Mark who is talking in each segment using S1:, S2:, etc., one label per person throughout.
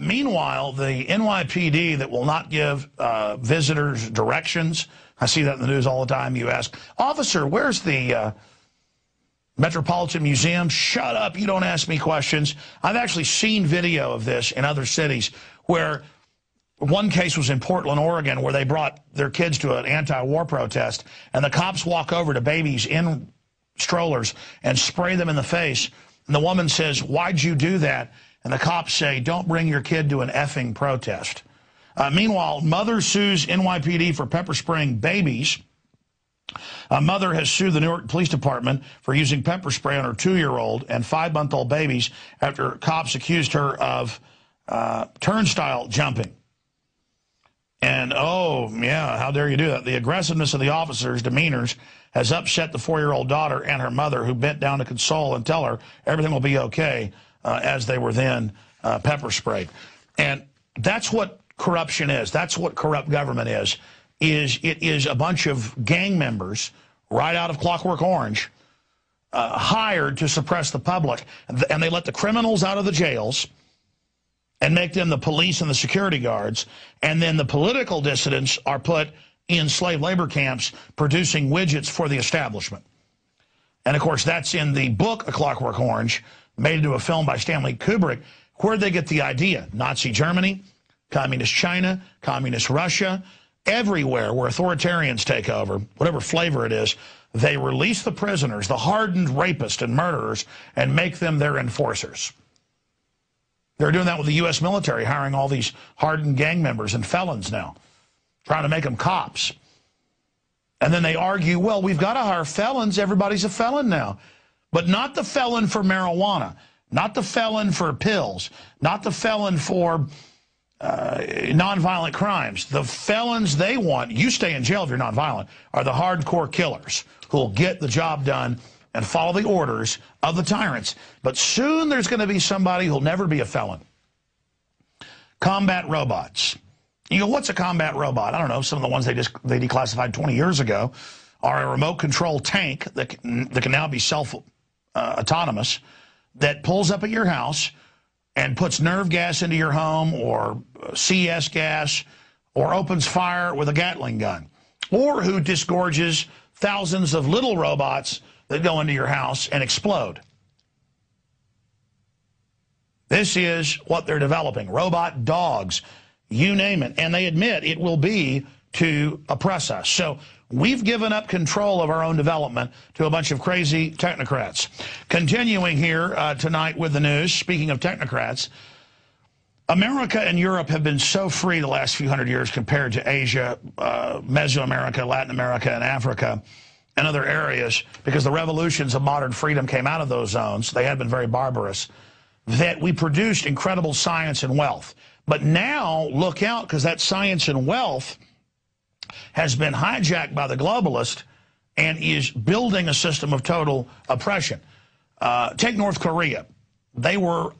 S1: Meanwhile, the NYPD that will not give visitors directions, I see that in the news all the time. You ask, officer, where's the Metropolitan Museum? Shut up, you don't ask me questions. I've actually seen video of this in other cities where one case was in Portland, Oregon, where they brought their kids to an anti-war protest, and the cops walk over to babies in strollers and spray them in the face. And the woman says, why'd you do that? And the cops say, don't bring your kid to an effing protest. Meanwhile, mother sues NYPD for pepper spraying babies. A mother has sued the Newark Police Department for using pepper spray on her 2-year-old and 5-month-old babies after cops accused her of turnstile jumping. And, oh, yeah, how dare you do that? The aggressiveness of the officers' demeanors has upset the 4-year-old daughter and her mother, who bent down to console and tell her everything will be okay, as they were then pepper sprayed. And that's what corruption is. That's what corrupt government is. It is a bunch of gang members right out of Clockwork Orange hired to suppress the public. And they let the criminals out of the jails and make them the police and the security guards. And then the political dissidents are put in slave labor camps producing widgets for the establishment. And, of course, that's in the book A Clockwork Orange, made into a film by Stanley Kubrick. Where'd they get the idea? Nazi Germany, Communist China, Communist Russia, everywhere where authoritarians take over, whatever flavor it is, they release the prisoners, the hardened rapists and murderers, and make them their enforcers. They're doing that with the U.S. military, hiring all these hardened gang members and felons now, trying to make them cops. And then they argue, well, we've got to hire felons. Everybody's a felon now. But not the felon for marijuana, not the felon for pills, not the felon for nonviolent crimes. The felons they want, you stay in jail if you're nonviolent, are the hardcore killers who will get the job done and follow the orders of the tyrants. But soon there's going to be somebody who'll never be a felon. Combat robots. You go, what's a combat robot? I don't know. Some of the ones they declassified 20 years ago are a remote control tank that can now be autonomous, that pulls up at your house and puts nerve gas into your home, or CS gas, or opens fire with a Gatling gun, or who disgorges thousands of little robots that go into your house and explode. This is what they're developing. Robot dogs, you name it. And they admit it will be to oppress us. So we've given up control of our own development to a bunch of crazy technocrats. Continuing here tonight with the news, speaking of technocrats, America and Europe have been so free the last few hundred years compared to Asia, Mesoamerica, Latin America, and Africa, and other areas, because the revolutions of modern freedom came out of those zones. They had been very barbarous, that we produced incredible science and wealth. But now, look out, because that science and wealth has been hijacked by the globalist and is building a system of total oppression. Take North Korea. They were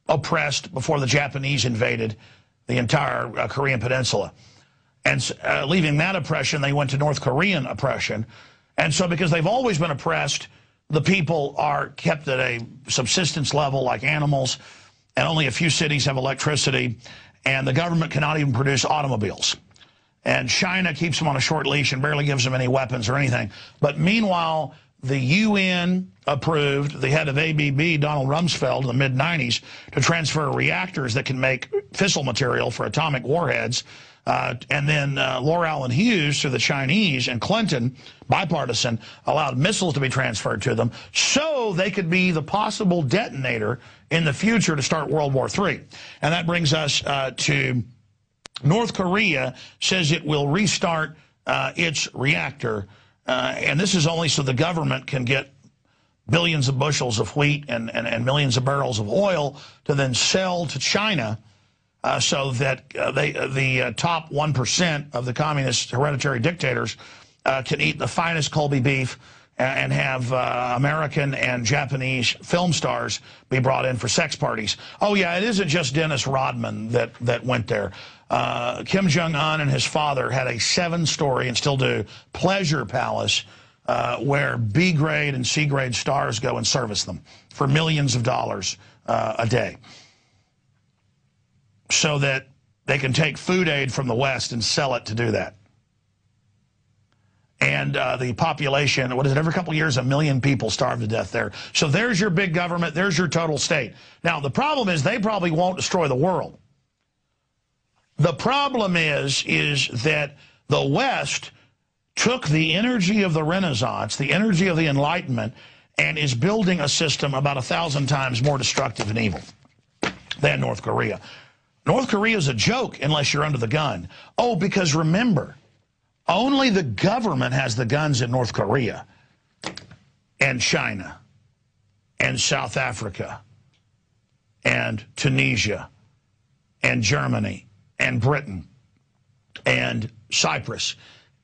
S1: oppressed before the Japanese invaded the entire Korean peninsula. And leaving that oppression, they went to North Korean oppression. And so because they've always been oppressed, the people are kept at a subsistence level like animals, and only a few cities have electricity, and the government cannot even produce automobiles. And China keeps them on a short leash and barely gives them any weapons or anything. But meanwhile, the UN approved the head of ABB, Donald Rumsfeld, in the mid-90s to transfer reactors that can make fissile material for atomic warheads. And then Laura Allen Hughes, through the Chinese, and Clinton, bipartisan, allowed missiles to be transferred to them so they could be the possible detonator in the future to start World War III. And that brings us to North Korea says it will restart its reactor. And this is only so the government can get billions of bushels of wheat and millions of barrels of oil to then sell to China, so that the top 1% of the communist hereditary dictators can eat the finest Colby beef and have American and Japanese film stars be brought in for sex parties. Oh, yeah, it isn't just Dennis Rodman that went there. Kim Jong-un and his father had a 7-story, and still do, pleasure palace where B-grade and C-grade stars go and service them for millions of dollars a day. so that they can take food aid from the West and sell it to do that. And the population, what is it, every couple of years, 1 million people starve to death there. So there's your big government, there's your total state. Now, the problem is they probably won't destroy the world. The problem is that the West took the energy of the Renaissance, the energy of the Enlightenment, and is building a system about 1,000 times more destructive and evil than North Korea. North Korea is a joke unless you're under the gun. Oh, because remember, only the government has the guns in North Korea and China and South Africa and Tunisia and Germany and Britain and Cyprus.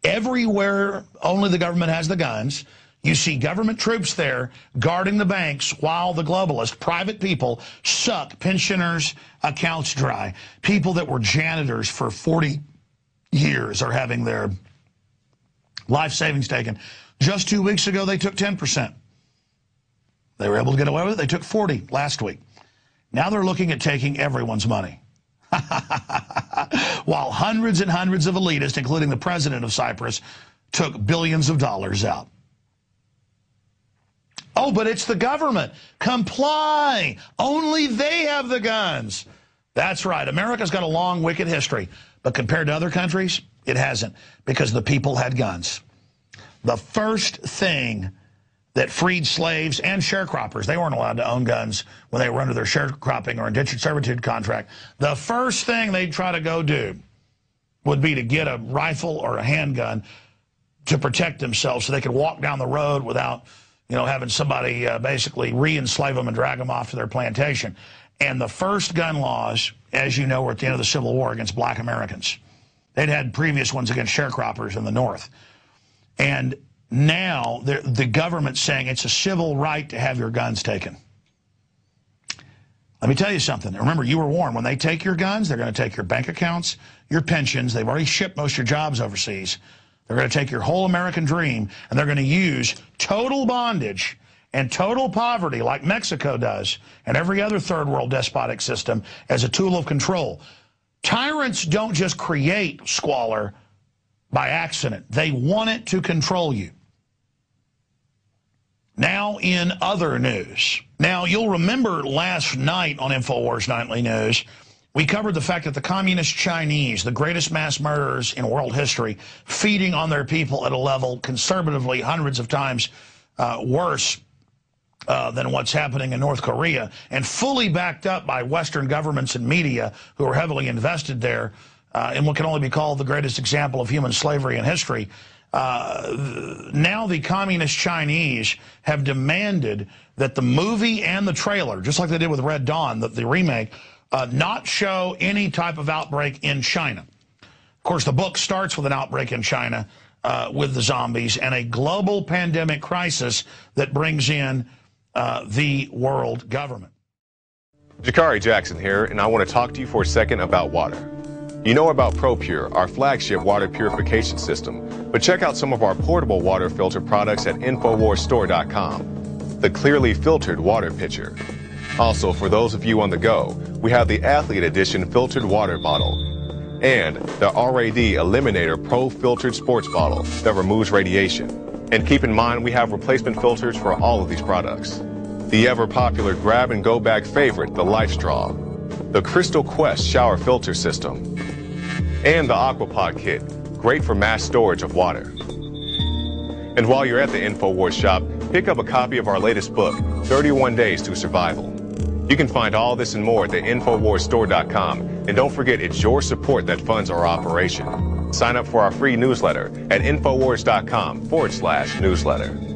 S1: Everywhere only the government has the guns. You see government troops there guarding the banks while the globalist private people suck pensioners' accounts dry. People that were janitors for 40 years are having their life savings taken. Just 2 weeks ago, they took 10%. They were able to get away with it. They took 40 last week. Now they're looking at taking everyone's money. While hundreds and hundreds of elitists, including the president of Cyprus, took billions of dollars out. Oh, but it's the government. Comply. Only they have the guns. That's right. America's got a long, wicked history. But compared to other countries, it hasn't, because the people had guns. The first thing that freed slaves and sharecroppers, they weren't allowed to own guns when they were under their sharecropping or indentured servitude contract. The first thing they'd try to go do would be to get a rifle or a handgun to protect themselves so they could walk down the road without, you know, having somebody basically re-enslave them and drag them off to their plantation. And the first gun laws, as you know, were at the end of the Civil War against black Americans. They'd had previous ones against sharecroppers in the North. And now the government's saying it's a civil right to have your guns taken. Let me tell you something. Remember, you were warned. When they take your guns, they're going to take your bank accounts, your pensions. They've already shipped most of your jobs overseas. They're going to take your whole American dream, and they're going to use total bondage and total poverty, like Mexico does, and every other third world despotic system, as a tool of control. Tyrants don't just create squalor by accident. They want it to control you. Now in other news. Now, you'll remember last night on InfoWars Nightly News, we covered the fact that the communist Chinese, the greatest mass murderers in world history, feeding on their people at a level conservatively hundreds of times worse than what's happening in North Korea, and fully backed up by Western governments and media who are heavily invested there in what can only be called the greatest example of human slavery in history. Now the communist Chinese have demanded that the movie and the trailer, just like they did with Red Dawn, the remake, not show any type of outbreak in China. Of course, the book starts with an outbreak in China with the zombies and a global pandemic crisis that brings in the world government.
S2: Jakari Jackson here, and I want to talk to you for a second about water. You know about ProPure, our flagship water purification system, but check out some of our portable water filter products at InfoWarsStore.com. The clearly filtered water pitcher. Also, for those of you on the go, we have the Athlete Edition filtered water bottle and the RAD Eliminator Pro filtered sports bottle that removes radiation. And keep in mind, we have replacement filters for all of these products. The ever-popular grab-and-go bag favorite, the Life Straw, the Crystal Quest shower filter system, and the Aquapod kit, great for mass storage of water. And while you're at the InfoWars shop, pick up a copy of our latest book, 31 Days to Survival. You can find all this and more at the InfoWarsStore.com, and don't forget, it's your support that funds our operation. Sign up for our free newsletter at InfoWars.com/newsletter.